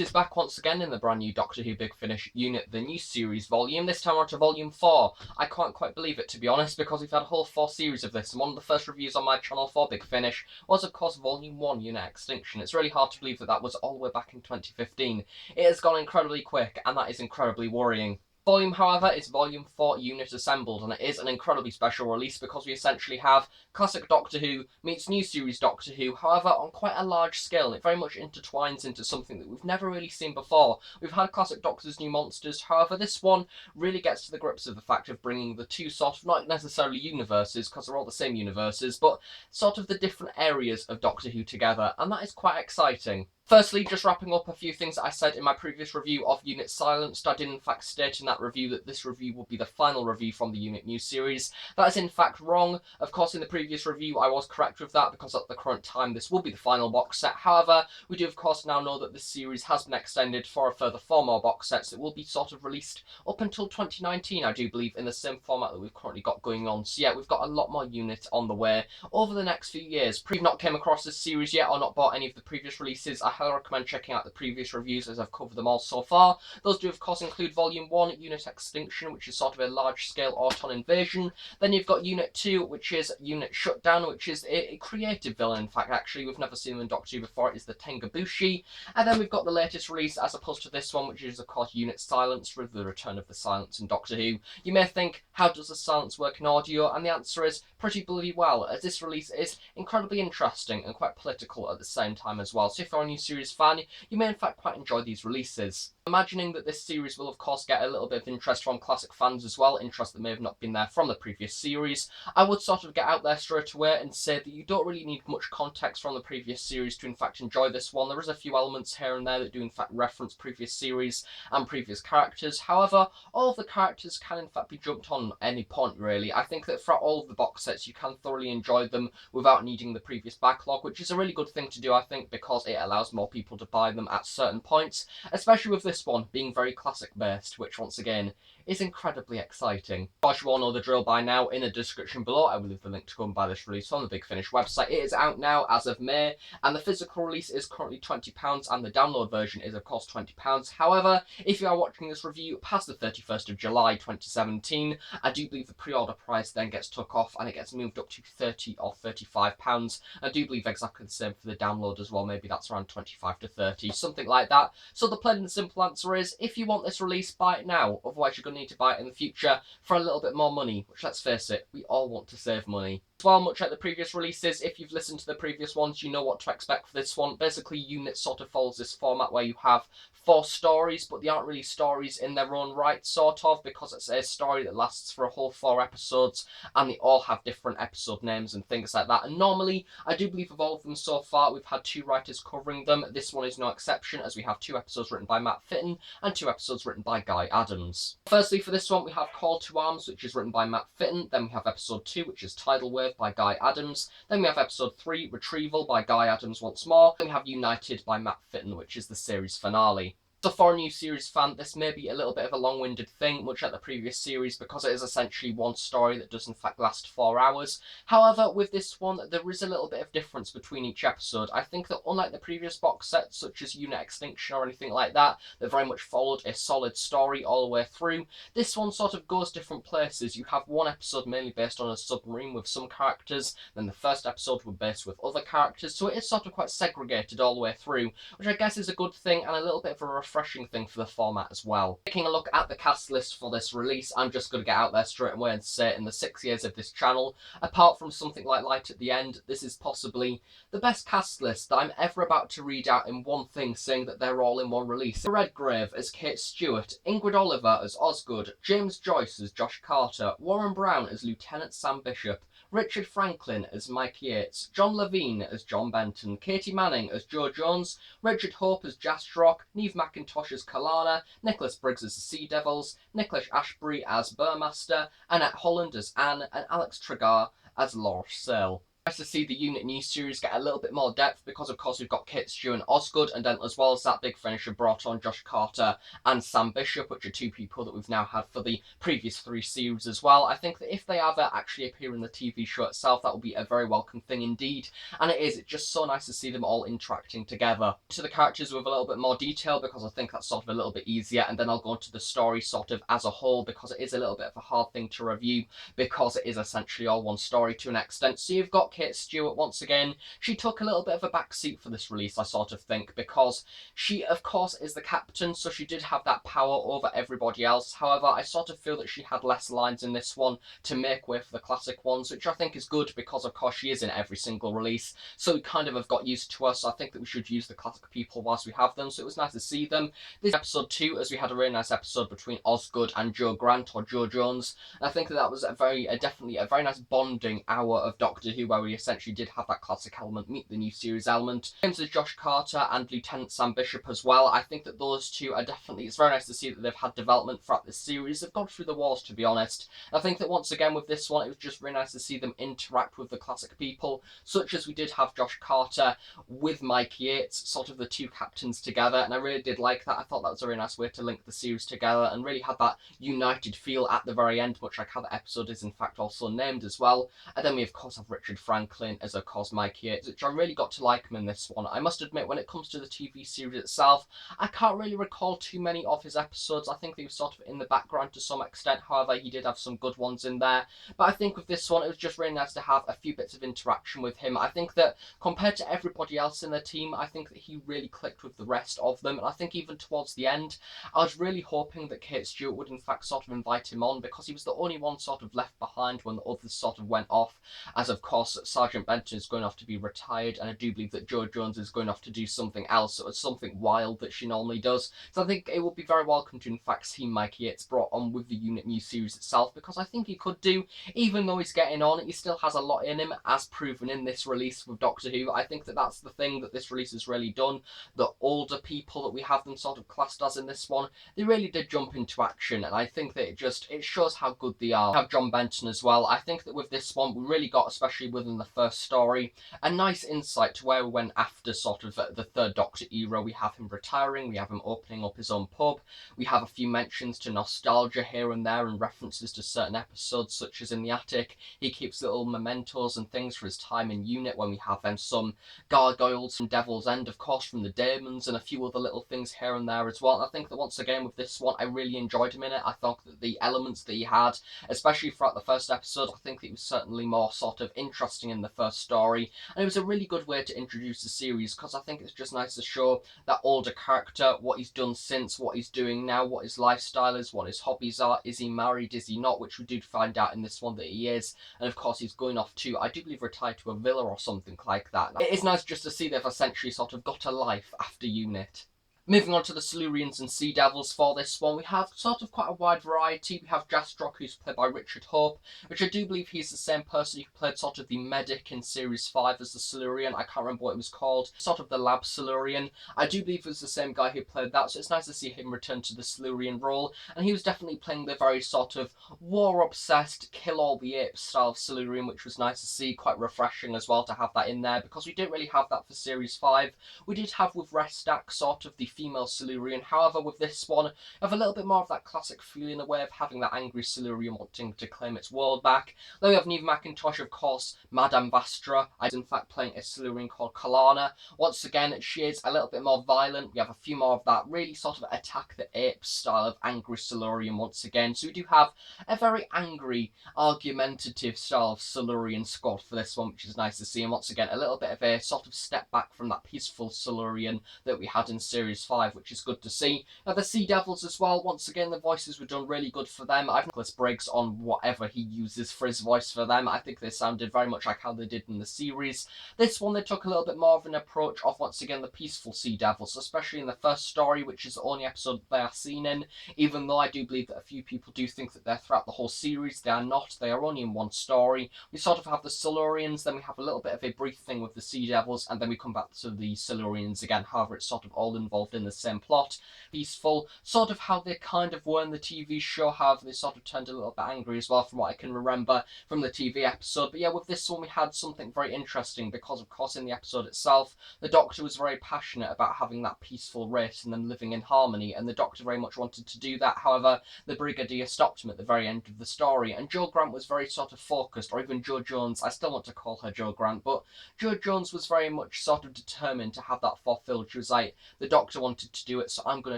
is back once again in the brand new Doctor Who Big Finish unit, the new series volume. This time we're on to volume 4. I can't quite believe it, to be honest, because we've had a whole 4 series of this, and one of the first reviews on my channel for Big Finish was, of course, volume 1, Unit Extinction. It's really hard to believe that that was all the way back in 2015. It has gone incredibly quick, and that is incredibly worrying. Volume, however, is Volume 4 Unit Assembled, and it is an incredibly special release because we essentially have classic Doctor Who meets new series Doctor Who, however, on quite a large scale, and it very much intertwines into something that we've never really seen before. We've had classic Doctor's New Monsters, however, this one really gets to the grips of the fact of bringing the two sort of, not necessarily universes, because they're all the same universes, but sort of the different areas of Doctor Who together, and that is quite exciting. Firstly, just wrapping up a few things that I said in my previous review of Unit Silenced. I did in fact state in that review that this review would be the final review from the Unit New series. That is in fact wrong. Of course, in the previous review I was correct with that because at the current time this will be the final box set. However, we do of course now know that this series has been extended for a further 4 more box sets that will be sort of released up until 2019, I do believe, in the same format that we've currently got going on. So yeah, we've got a lot more Unit on the way over the next few years. If you've not came across this series yet or not bought any of the previous releases, I highly recommend checking out the previous reviews as I've covered them all so far. Those do of course include Volume 1, Unit Extinction, which is sort of a large-scale Auton invasion. Then you've got Unit 2, which is Unit Shutdown, which is a creative villain, in fact, actually. We've never seen them in Doctor Who before. It is the Tengabushi. And then we've got the latest release, as opposed to this one, which is of course Unit Silence, with the return of the silence in Doctor Who. You may think, how does the silence work in audio? And the answer is pretty bloody well, as this release is incredibly interesting and quite political at the same time as well. So if you're a new series fan, you may in fact quite enjoy these releases. Imagining that this series will of course get a little bit of interest from classic fans as well, interest that may have not been there from the previous series, I would sort of get out there straight away and say that you don't really need much context from the previous series to in fact enjoy this one. There is a few elements here and there that do in fact reference previous series and previous characters. However, all of the characters can in fact be jumped on at any point really. I think that for all of the box sets you can thoroughly enjoy them without needing the previous backlog, which is a really good thing to do, I think, because it allows more people to buy them at certain points, especially with this one being very classic based, which once again is incredibly exciting. Of course, you all know the drill by now. In the description below I will leave the link to go and buy this release on the Big Finish website. It is out now as of May, and the physical release is currently £20 and the download version is of course £20. However, if you are watching this review past the 31st of July 2017, I do believe the pre-order price then gets took off and it gets moved up to £30 or £35. I do believe exactly the same for the download as well. Maybe that's around 25 to 30, something like that. So the plain and simple answer is, if you want this release, buy it now. Otherwise you're going to need to buy it in the future for a little bit more money, which, let's face it, we all want to save money. As well, much like the previous releases, if you've listened to the previous ones, you know what to expect for this one. Basically, Unit sort of follows this format where you have 4 stories, but they aren't really stories in their own right, sort of, because it's a story that lasts for a whole 4 episodes, and they all have different episode names and things like that. And normally, I do believe of all of them so far, we've had 2 writers covering them. This one is no exception, as we have 2 episodes written by Matt Fitton and 2 episodes written by Guy Adams. Firstly, for this one, we have Call to Arms, which is written by Matt Fitton. Then we have episode 2, which is Tidal Wave by Guy Adams. Then we have episode 3, Retrieval by Guy Adams once more. Then we have United by Matt Fitton, which is the series finale. So for a new series fan, this may be a little bit of a long-winded thing, much like the previous series, because it is essentially one story that does in fact last 4 hours. However, with this one, there is a little bit of difference between each episode. I think that unlike the previous box sets, such as Unit Extinction or anything like that, that very much followed a solid story all the way through, this one sort of goes different places. You have one episode mainly based on a submarine with some characters, then the first episode were based with other characters, so it is sort of quite segregated all the way through, which I guess is a good thing and a little bit of a refreshing thing for the format as well. Taking a look at the cast list for this release, I'm just going to get out there straight away and say, in the 6 years of this channel, apart from something like Light at the End, this is possibly the best cast list that I'm ever about to read out in one thing, saying that they're all in one release. Redgrave as Kate Stewart, Ingrid Oliver as Osgood, James Joyce as Josh Carter, Warren Brown as Lieutenant Sam Bishop, Richard Franklin as Mike Yates, John Levine as John Benton, Katie Manning as Jo Jones, Richard Hope as Jastrock, Neve McIntosh as Kalana, Nicholas Briggs as the Sea Devils, Nicholas Ashbury as Burmaster, Annette Holland as Anne, and Alex Tregar as Laura Sale. Nice to see the unit new series get a little bit more depth because of course we've got Kit, Stu and Osgood, and then as well as that big finisher brought on Josh Carter and Sam Bishop, which are two people that we've now had for the previous 3 series as well. I think that if they ever actually appear in the TV show itself, that will be a very welcome thing indeed, and it's just so nice to see them all interacting together. To the characters with a little bit more detail because I think that's sort of a little bit easier, and then I'll go into the story sort of as a whole because it is a little bit of a hard thing to review because it is essentially all one story to an extent. So you've got Kate Stewart once again. She took a little bit of a backseat for this release, I sort of think, because she, of course, is the captain, so she did have that power over everybody else. However, I sort of feel that she had less lines in this one to make way for the classic ones, which I think is good because, of course, she is in every single release, so we kind of have got used to her, so I think that we should use the classic people whilst we have them, so it was nice to see them. This episode 2, as we had a really nice episode between Osgood and Joe Grant, or Joe Jones, and I think that was definitely a very nice bonding hour of Doctor Who, where we essentially did have that classic element meet the new series element. James is Josh Carter and Lieutenant Sam Bishop as well. I think that those two are definitely, it's very nice to see that they've had development throughout this series. They've gone through the wars, to be honest. I think that once again with this one, it was just really nice to see them interact with the classic people, such as we did have Josh Carter with Mike Yates, sort of the two captains together, and I really did like that. I thought that was a really nice way to link the series together and really had that united feel at the very end, much like how the episode is in fact also named as well. And then we of course have Richard Franklin as of course Mike Yates, which I really got to like him in this one. I must admit, when it comes to the TV series itself, I can't really recall too many of his episodes. I think they were sort of in the background to some extent. However, he did have some good ones in there. But I think with this one, it was just really nice to have a few bits of interaction with him. I think that compared to everybody else in the team, I think that he really clicked with the rest of them. And I think even towards the end, I was really hoping that Kate Stewart would in fact sort of invite him on, because he was the only one sort of left behind when the others sort of went off, as of course Sergeant Benton is going off to be retired, and I do believe that Jo Jones is going off to do something else, or something wild that she normally does. So I think it would be very welcome to in fact see Mike Yates brought on with the Unit New series itself, because I think he could do, even though he's getting on, he still has a lot in him, as proven in this release with Doctor Who. I think that that's the thing that this release has really done. The older people that we have them sort of classed as in this one, they really did jump into action, and I think that it shows how good they are. We have John Benton as well. I think that with this one, we really got, especially within the first story, a nice insight to where we went after sort of the Third Doctor era. We have him retiring, we have him opening up his own pub, we have a few mentions to nostalgia here and there and references to certain episodes, such as in the attic. He keeps little mementos and things for his time in Unit, when we have some gargoyles from Devil's End, of course, from the Daemons, and a few other little things here and there as well. And I think that once again with this one, I really enjoyed him in it. I thought that the elements that he had, especially throughout the first episode, I think it was certainly more sort of interesting in the first story, and it was a really good way to introduce the series, because I think it's just nice to show that older character, what he's done since, what he's doing now, what his lifestyle is, what his hobbies are, is he married, is he not, which we did find out in this one that he is, and of course he's going off to, I do believe, retire to a villa or something like that. It is nice just to see they've essentially sort of got a life after Unit. Moving on to the Siluarians and Sea Devils for this one, we have sort of quite a wide variety. We have Jastrock, who's played by Richard Hope, which I do believe he's the same person who played sort of the medic in Series 5 as the Silurian. I can't remember what it was called. Sort of the lab Silurian. I do believe it was the same guy who played that, so it's nice to see him return to the Silurian role. And he was definitely playing the very sort of war-obsessed, kill-all-the-apes style of Silurian, which was nice to see. Quite refreshing as well to have that in there, because we didn't really have that for Series 5. We did have with Restak sort of the female Silurian. However, with this one, I have a little bit more of that classic feeling, a way of having that angry Silurian wanting to claim its world back. Then we have Neve McIntosh, of course, Madame Vastra. I was in fact playing a Silurian called Kalana. Once again, she is a little bit more violent. We have a few more of that really sort of attack the apes style of angry Silurian once again. So we do have a very angry, argumentative style of Silurian squad for this one, which is nice to see. And once again, a little bit of a sort of step back from that peaceful Silurian that we had in Series 5, which is good to see. Now the Sea Devils as well, once again the voices were done really good for them. I've Nicholas Briggs on whatever he uses for his voice for them. I think they sounded very much like how they did in the series. This one they took a little bit more of an approach of once again the peaceful Sea Devils, especially in the first story, which is the only episode they are seen in, even though I do believe that a few people do think that they're throughout the whole series. They are not, they are only in one story. We sort of have the Silurians, then we have a little bit of a brief thing with the Sea Devils, and then we come back to the Silurians again. However, it's sort of all involved involved in the same plot. Peaceful, sort of how they kind of were in the TV show, however they sort of turned a little bit angry as well from what I can remember from the TV episode. But yeah, with this one we had something very interesting because of course in the episode itself the Doctor was very passionate about having that peaceful race and them living in harmony, and the Doctor very much wanted to do that. However, the Brigadier stopped him at the very end of the story, and Jo Grant was very sort of focused, or even Jo Jones, I still want to call her Jo Grant, but Jo Jones was very much sort of determined to have that fulfilled. She was like, the Doctor wanted to do it, so I'm going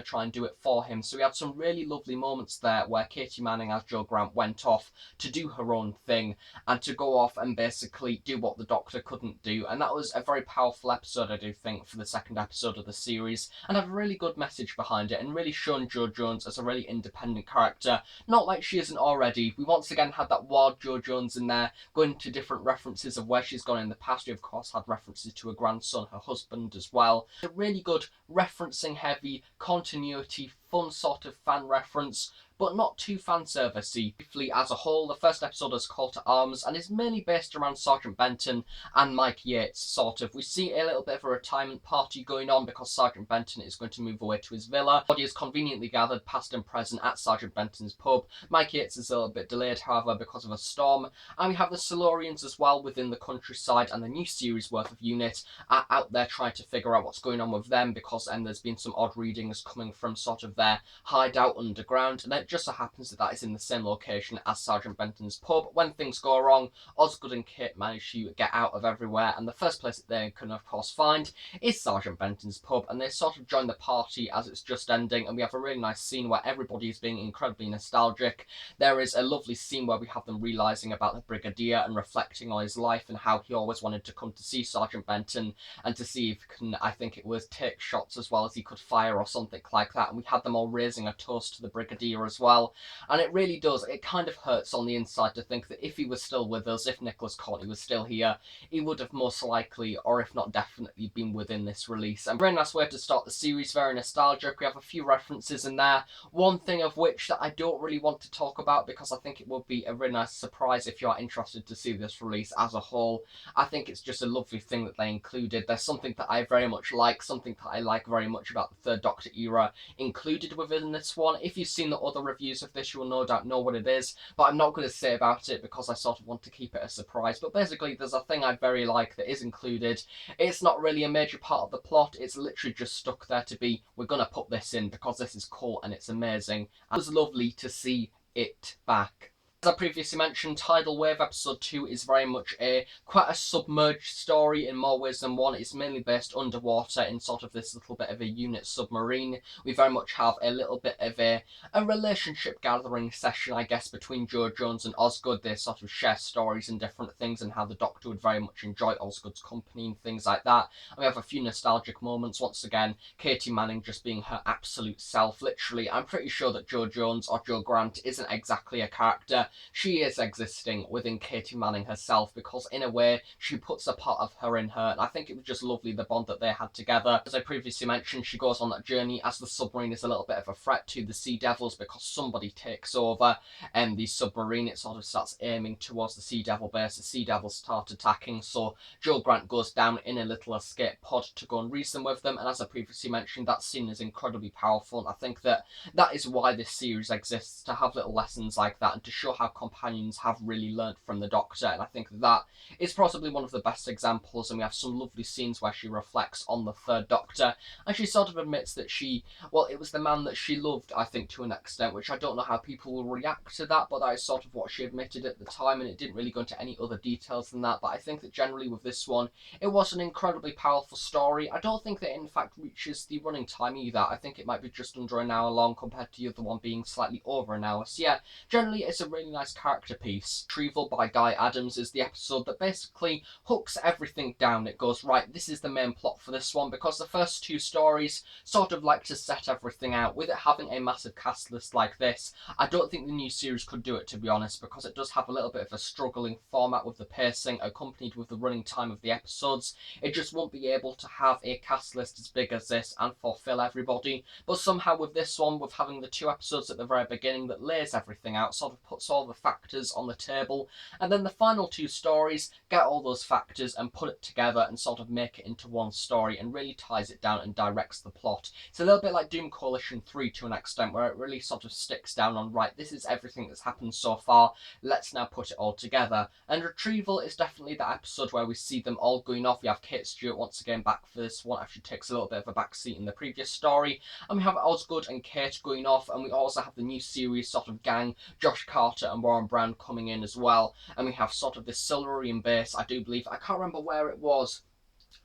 to try and do it for him. So we had some really lovely moments there where Katie Manning as Jo Grant went off to do her own thing and to go off and basically do what the Doctor couldn't do, and that was a very powerful episode, I do think, for the second episode of the series, and had a really good message behind it and really shown Jo Jones as a really independent character, not like she isn't already. We once again had that wild Jo Jones in there, going to different references of where she's gone in the past. We of course had references to her grandson, her husband as well. A really good referencing heavy, continuity, fun sort of fan reference, but not too fan servicey. Briefly, as a whole, the first episode is Call to Arms and is mainly based around Sergeant Benton and Mike Yates, sort of. We see a little bit of a retirement party going on because Sergeant Benton is going to move away to his villa. Body is conveniently gathered past and present at Sergeant Benton's pub. Mike Yates is a little bit delayed, however, because of a storm. And we have the Siluarians as well within the countryside, and the new series worth of unit are out there trying to figure out what's going on with them, because there's been some odd readings coming from sort of their hideout underground, and it just so happens that is in the same location as Sergeant Benton's pub. When things go wrong, Osgood and Kit manage to get out of everywhere, and the first place that they can of course find is Sergeant Benton's pub, and they sort of join the party as it's just ending, and we have a really nice scene where everybody is being incredibly nostalgic. There is a lovely scene where we have them realising about the Brigadier and reflecting on his life and how he always wanted to come to see Sergeant Benton and to see if he can, I think it was, take shots as well as he could fire or something like that, and we had them all raising a toast to the Brigadier as well. And it really does, it kind of hurts on the inside to think that if he was still with us, if Nicholas Courtney was still here, he would have most likely, or if not definitely, been within this release. And very nice way to start the series, very nostalgic. We have a few references in there, one thing of which that I don't really want to talk about because I think it would be a really nice surprise if you are interested to see this release as a whole. I think it's just a lovely thing that they included. There's something that I very much like, something that I like very much about the Third Doctor era included within this one. If you've seen the other reviews of this, you will no doubt know what it is, but I'm not going to say about it because I sort of want to keep it a surprise. But basically, there's a thing I very like that is included. It's not really a major part of the plot, it's literally just stuck there to be, we're going to put this in because this is cool and it's amazing. And it was lovely to see it back. As I previously mentioned, Tidal Wave Episode 2 is very much quite a submerged story in more ways than one. It's mainly based underwater in sort of this little bit of a unit submarine. We very much have a little bit of a relationship gathering session, I guess, between Jo Jones and Osgood. They sort of share stories and different things and how the Doctor would very much enjoy Osgood's company and things like that. And we have a few nostalgic moments. Once again, Katie Manning just being her absolute self. Literally, I'm pretty sure that Jo Jones or Jo Grant isn't exactly a character. She is existing within Katie Manning herself because in a way she puts a part of her in her, and I think it was just lovely the bond that they had together. As I previously mentioned, she goes on that journey as the submarine is a little bit of a threat to the Sea Devils because somebody takes over and the submarine, it sort of starts aiming towards the Sea Devil base. The Sea Devils start attacking, so Jo Grant goes down in a little escape pod to go and reason with them, and as I previously mentioned, that scene is incredibly powerful, and I think that is why this series exists, to have little lessons like that and to show how companions have really learnt from the Doctor, and I think that is possibly one of the best examples. And we have some lovely scenes where she reflects on the Third Doctor and she sort of admits that it was the man that she loved, I think, to an extent, which I don't know how people will react to that, but that is sort of what she admitted at the time, and it didn't really go into any other details than that. But I think that generally with this one, it was an incredibly powerful story. I don't think that it in fact reaches the running time either. I think it might be just under an hour long compared to the other one being slightly over an hour. So yeah, generally it's a really nice character piece. Retrieval by Guy Adams is the episode that basically hooks everything down. It goes, right, this is the main plot for this one, because the first two stories sort of like to set everything out. With it having a massive cast list like this, I don't think the new series could do it, to be honest, because it does have a little bit of a struggling format with the pacing accompanied with the running time of the episodes. It just won't be able to have a cast list as big as this and fulfill everybody. But somehow with this one, with having the two episodes at the very beginning that lays everything out, sort of puts all the factors on the table, and then the final two stories get all those factors and put it together and sort of make it into one story and really ties it down and directs the plot. It's a little bit like Doom Coalition 3 to an extent, where it really sort of sticks down on, right, this is everything that's happened so far, let's now put it all together. And Retrieval is definitely that episode where we see them all going off. We have Kate Stewart once again back for this one, actually takes a little bit of a backseat in the previous story, and we have Osgood and Kate going off, and we also have the new series sort of gang, Josh Carter and Warren Brown coming in as well, and we have sort of this Silurian base, I do believe, I can't remember where it was.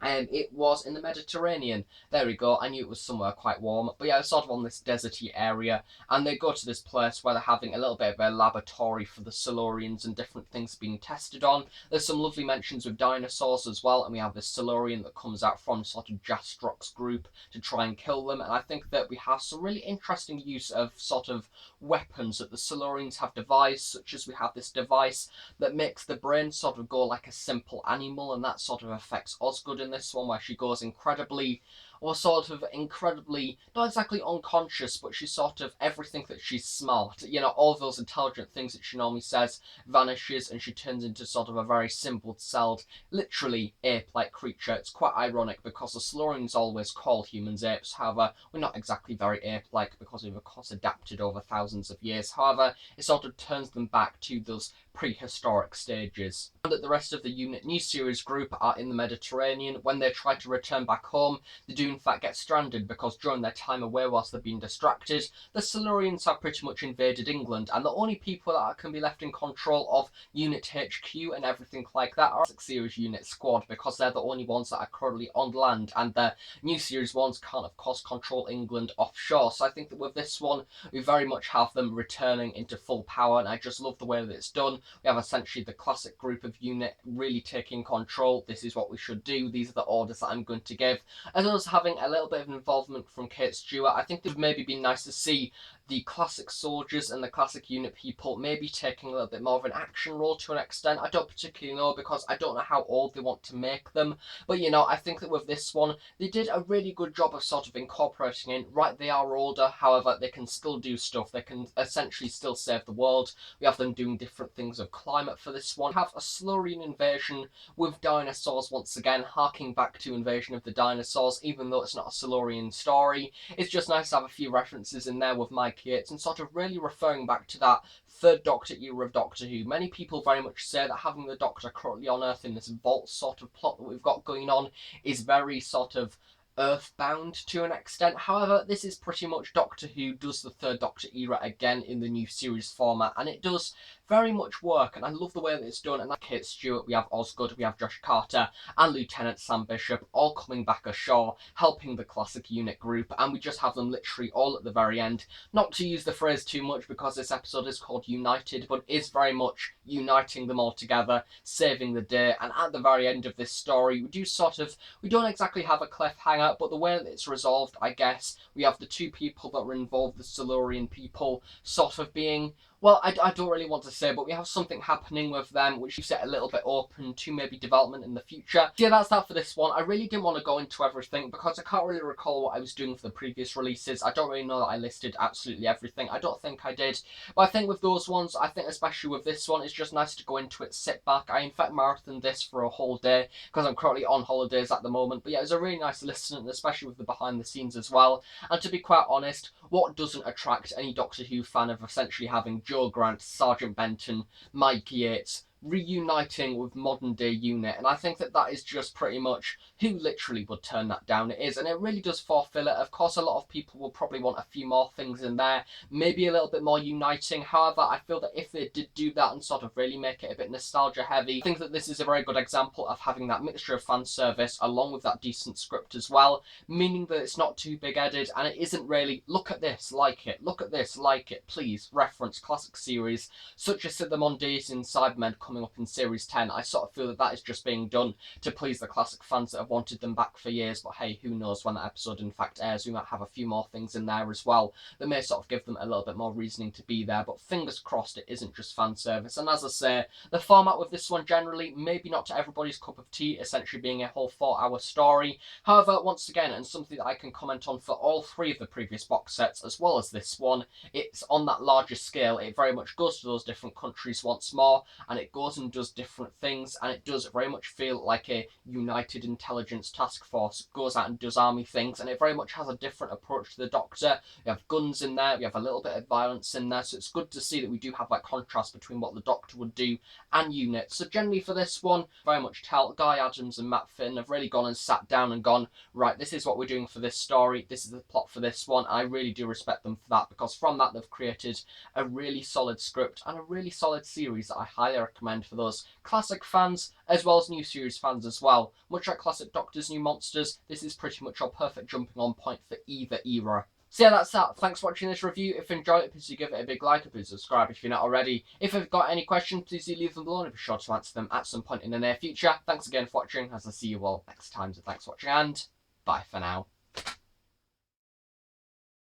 It was in the Mediterranean. There we go. I knew it was somewhere quite warm. But yeah, it's sort of on this deserty area. And they go to this place where they're having a little bit of a laboratory for the Silurians and different things being tested on. There's some lovely mentions with dinosaurs as well. And we have this Silurian that comes out from sort of Jastrock's group to try and kill them. And I think that we have some really interesting use of sort of weapons that the Silurians have devised, such as we have this device that makes the brain sort of go like a simple animal, and that sort of affects Osgood in this one, where she goes incredibly, not exactly unconscious, but she's sort of everything that she's smart. You know, all those intelligent things that she normally says vanishes, and she turns into sort of a very simple-celled, literally ape-like creature. It's quite ironic because the Silurians always call humans apes. However, we're not exactly very ape-like because we've of course adapted over thousands of years. However, it sort of turns them back to those prehistoric stages. And that the rest of the Unit New Series group are in the Mediterranean. When they try to return back home, they do in fact get stranded because during their time away whilst they're being distracted, the Silurians have pretty much invaded England, and the only people that can be left in control of Unit HQ and everything like that are Series Unit Squad, because they're the only ones that are currently on land, and the New Series ones can't of course control England offshore. So I think that with this one we very much have them returning into full power, and I just love the way that it's done. We have essentially the classic group of unit really taking control. This is what we should do, these are the orders that I'm going to give, as well as having a little bit of involvement from Kate Stewart. I think it would maybe be nice to see the classic soldiers and the classic unit people maybe taking a little bit more of an action role to an extent. I don't particularly know because I don't know how old they want to make them, but you know, I think that with this one they did a really good job of sort of incorporating in, right, they are older, however they can still do stuff, they can essentially still save the world. We have them doing different things of climate for this one. We have a Silurian invasion with dinosaurs once again, harking back to Invasion of the Dinosaurs, even though it's not a Silurian story. It's just nice to have a few references in there with Mike Yates and sort of really referring back to that third Doctor era of Doctor Who. Many people very much say that having the Doctor currently on Earth in this vault sort of plot that we've got going on is very sort of earthbound to an extent. However, this is pretty much Doctor Who does the third Doctor era again in the new series format, and it does very much work, and I love the way that it's done. And like Kate Stewart, we have Osgood, we have Josh Carter, and Lieutenant Sam Bishop all coming back ashore, helping the classic unit group, and we just have them literally all at the very end. Not to use the phrase too much because this episode is called United, but is very much uniting them all together, saving the day. And at the very end of this story, we don't exactly have a cliffhanger, but the way that it's resolved, I guess, we have the two people that were involved, the Silurian people, sort of being, well, I don't really want to say, but we have something happening with them which leaves it a little bit open to maybe development in the future. So yeah, that's that for this one. I really didn't want to go into everything because I can't really recall what I was doing for the previous releases. I don't really know that I listed absolutely everything. I don't think I did. But I think with those ones, I think especially with this one, it's just nice to go into it, sit back. I in fact marathoned this for a whole day because I'm currently on holidays at the moment. But yeah, it was a really nice listen, especially with the behind the scenes as well. And to be quite honest, what doesn't attract any Doctor Who fan of essentially having Joe Grant, Sergeant Benton, Mike Yates reuniting with modern day unit? And I think that that is just pretty much who literally would turn that down. It is, and it really does fulfill it. Of course, a lot of people will probably want a few more things in there, maybe a little bit more uniting. However, I feel that if they did do that and sort of really make it a bit nostalgia heavy, I think that this is a very good example of having that mixture of fan service along with that decent script as well, meaning that it's not too big-headed and it isn't really, look at this, like it, look at this, like it, please, reference classic series such as the Mondays in Cybermen coming up in Series 10. I sort of feel that that is just being done to please the classic fans that have wanted them back for years, but hey, who knows when that episode in fact airs, we might have a few more things in there as well that may sort of give them a little bit more reasoning to be there, but fingers crossed it isn't just fan service. And as I say, the format with this one generally, maybe not to everybody's cup of tea, essentially being a whole 4-hour story. However, once again, and something that I can comment on for all 3 of the previous box sets, as well as this one, it's on that larger scale. It very much goes to those different countries once more, and it goes and does different things, and it does very much feel like a united intelligence task force. It goes out and does army things, and it very much has a different approach to the Doctor. We have guns in there, we have a little bit of violence in there, so it's good to see that we do have that contrast between what the Doctor would do and Unit. So generally for this one, very much tell Guy Adams and Matt Finn have really gone and sat down and gone, right, this is what we're doing for this story, this is the plot for this one. I really do respect them for that, because from that they've created a really solid script and a really solid series that I highly recommend for those classic fans as well as new series fans as well. Much like classic Doctors, New Monsters, this is pretty much your perfect jumping on point for either era. So yeah, that's that. Thanks for watching this review. If you enjoyed it, please do give it a big like. Please subscribe if you're not already. If you've got any questions, please do leave them below, and I'll be sure to answer them at some point in the near future. Thanks again for watching, as I see you all next time. So thanks for watching, and bye for now.